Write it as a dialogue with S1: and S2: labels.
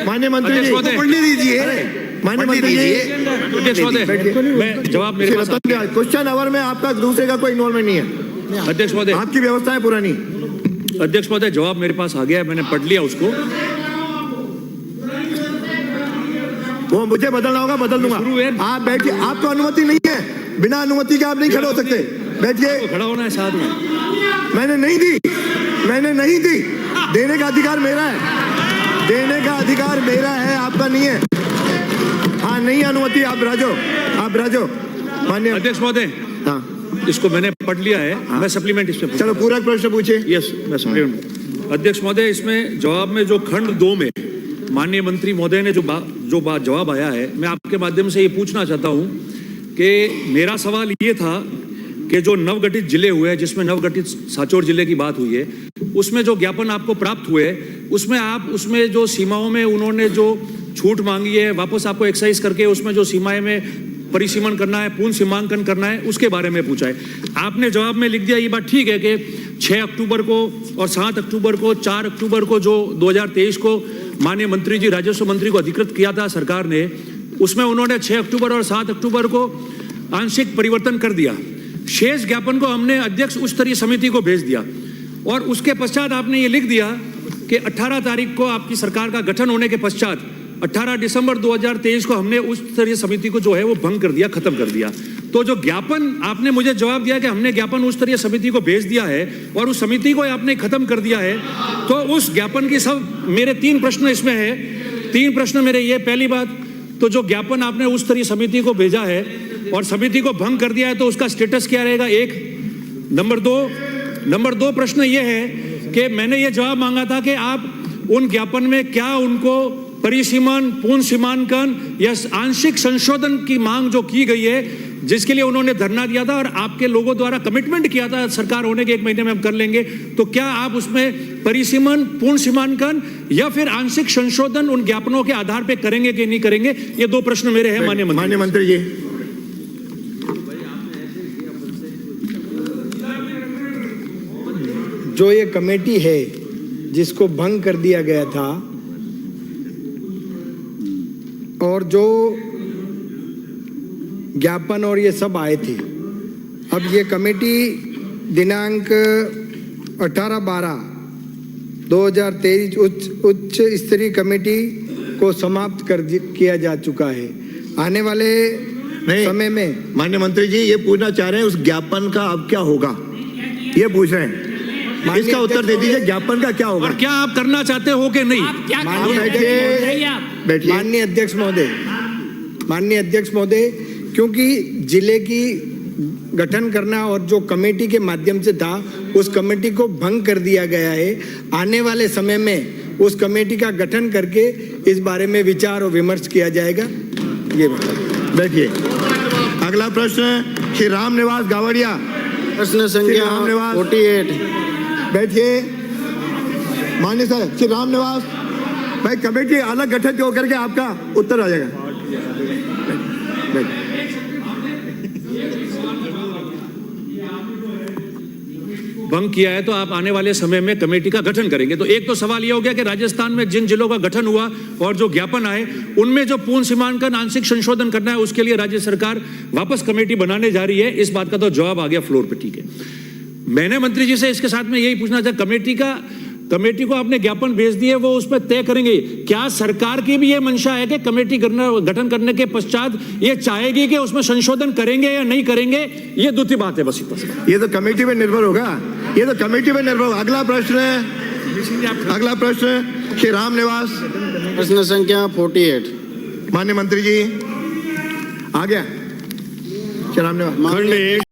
S1: माननीय मंत्री जी पढ़ने दीजिए। माननीय मंत्री जी
S2: अध्यक्ष महोदय, मैं जवाब मेरे पास
S1: क्वेश्चन आवर में आपका दूसरे का कोई इन्वॉल्वमेंट नहीं है।
S2: अध्यक्ष महोदय,
S1: आपकी व्यवस्था है पुरानी।
S2: अध्यक्ष महोदय, जवाब मेरे पास आ गया है, मैंने पढ़ लिया उसको।
S1: वो मुझे बदलना होगा, बदल दूंगा। आप बैठिए, आपको अनुमति नहीं है, बिना अनुमति के आप नहीं खड़े हो सकते। बैठिए।
S2: खड़ा होना है साथ में।
S1: मैंने नहीं दी, मैंने नहीं दी। देने का अधिकार मेरा है, देने का अधिकार मेरा है, आपका नहीं है। हाँ, नहीं अनुमति, आप राजो, आप राजो। माननीय
S2: अध्यक्ष महोदय,
S1: हाँ,
S2: इसको मैंने पढ़ लिया है। हाँ। मैं सप्लीमेंट इस पे।
S1: चलो पूरा प्रश्न पूछिए।
S2: यस, मैं सप्लीमेंट। अध्यक्ष महोदय, इसमें जवाब में जो खंड 2 में माननीय मंत्री महोदय ने जो जवाब आया है, मैं आपके माध्यम से ये पूछना चाहता हूँ कि मेरा सवाल ये था कि जो नवगठित जिले हुए हैं, जिसमें नवगठित सांचौर जिले की बात हुई है, उसमें जो ज्ञापन आपको प्राप्त हुए, उसमें आप उसमें जो सीमाओं में उन्होंने जो छूट मांगी है, वापस आपको एक्सरसाइज करके उसमें जो सीमाएं में परिसीमन करना है, पूर्ण सीमांकन करना है, उसके बारे में पूछा है। आपने जवाब में लिख दिया, ये बात ठीक है कि 6 अक्टूबर को और 7 अक्टूबर को, 4 अक्टूबर को जो 2023 को माननीय मंत्री जी राजस्व मंत्री को अधिकृत किया था सरकार ने, उसमें उन्होंने 6 अक्टूबर और 7 अक्टूबर को आंशिक परिवर्तन कर दिया। शेष ज्ञापन को हमने अध्यक्ष उच्च स्तरीय समिति को भेज दिया और उसके पश्चात आपने ये लिख दिया कि 18 तारीख को आपकी सरकार का गठन होने के पश्चात 18 दिसंबर 2023 को हमने उच्च स्तरीय समिति को जो है वो भंग कर दिया, खत्म कर दिया। तो जो ज्ञापन आपने मुझे जवाब दिया कि हमने ज्ञापन उच्च स्तरीय समिति को भेज दिया है और उस समिति को आपने खत्म कर दिया है, तो उस ज्ञापन की सब मेरे 3 प्रश्न इसमें है। 3 प्रश्न मेरे ये, पहली बात तो जो ज्ञापन आपने उच्च स्तरीय समिति को भेजा है और समिति को भंग कर दिया है, तो उसका स्टेटस क्या रहेगा? 1। नंबर 2 प्रश्न ये है कि मैंने ये जवाब मांगा था कि आप उन ज्ञापन में क्या उनको परिसीमन, पूर्ण सीमांकन या आंशिक संशोधन की मांग जो की गई है, जिसके लिए उन्होंने धरना दिया था और आपके लोगों द्वारा कमिटमेंट किया था सरकार होने के 1 महीने में हम कर लेंगे, तो क्या आप उसमें परिसीमन, पूर्ण सीमांकन या फिर आंशिक संशोधन उन ज्ञापनों के आधार पर करेंगे कि नहीं करेंगे? ये 2 प्रश्न मेरे हैं माननीय
S1: मंत्री जी।
S3: जो ये कमेटी है जिसको भंग कर दिया गया था और जो ज्ञापन और ये सब आए थे, अब ये कमेटी दिनांक 18/12/2023 उच्च स्तरीय कमेटी को समाप्त किया जा चुका है। आने वाले समय में
S1: माननीय मंत्री जी ये पूछना चाह रहे हैं उस ज्ञापन का अब क्या होगा, ये पूछ रहे हैं। इसका उत्तर दे दीजिए, ज्ञापन का क्या होगा
S2: और क्या आप करना चाहते हो कि नहीं?
S3: माननीय अध्यक्ष महोदय, क्योंकि जिले की गठन करना और जो कमेटी के माध्यम से था, उस कमेटी को भंग कर दिया गया है। आने वाले समय में उस कमेटी का गठन करके इस बारे में विचार और विमर्श किया जाएगा। ये
S1: बैठिए। अगला प्रश्न श्री राम निवास गावड़िया,
S3: प्रश्न संख्या 48।
S1: बैठिए। माननीय सर, श्री राम निवास भाई, कमेटी अलग गठन होकर के आपका उत्तर आ जाएगा।
S2: भंग किया है तो आप आने वाले समय में कमेटी का गठन करेंगे। तो एक तो सवाल ये हो गया कि राजस्थान में जिन जिलों का गठन हुआ और जो ज्ञापन आए, उनमें जो पूर्ण सीमांकन, आंशिक संशोधन करना है, उसके लिए राज्य सरकार वापस कमेटी बनाने जा रही है। इस बात का तो जवाब आ गया फ्लोर पे, ठीक है। मैंने मंत्री जी से इसके साथ में यही पूछना था, कमेटी को आपने ज्ञापन भेज दिए, वो उसमें तय करेंगे। क्या सरकार की भी ये मंशा है कि कमेटी गठन करने के पश्चात ये चाहेगी कि उसमें संशोधन करेंगे या नहीं करेंगे? ये दूसरी बात है, बस इतना।
S1: ये तो कमेटी पे निर्भर होगा, ये तो कमेटी पे निर्भर होगा। अगला प्रश्न श्री राम निवास,
S3: प्रश्न संख्या 48।
S1: माननीय मंत्री जी आ गया। श्री राम निवास।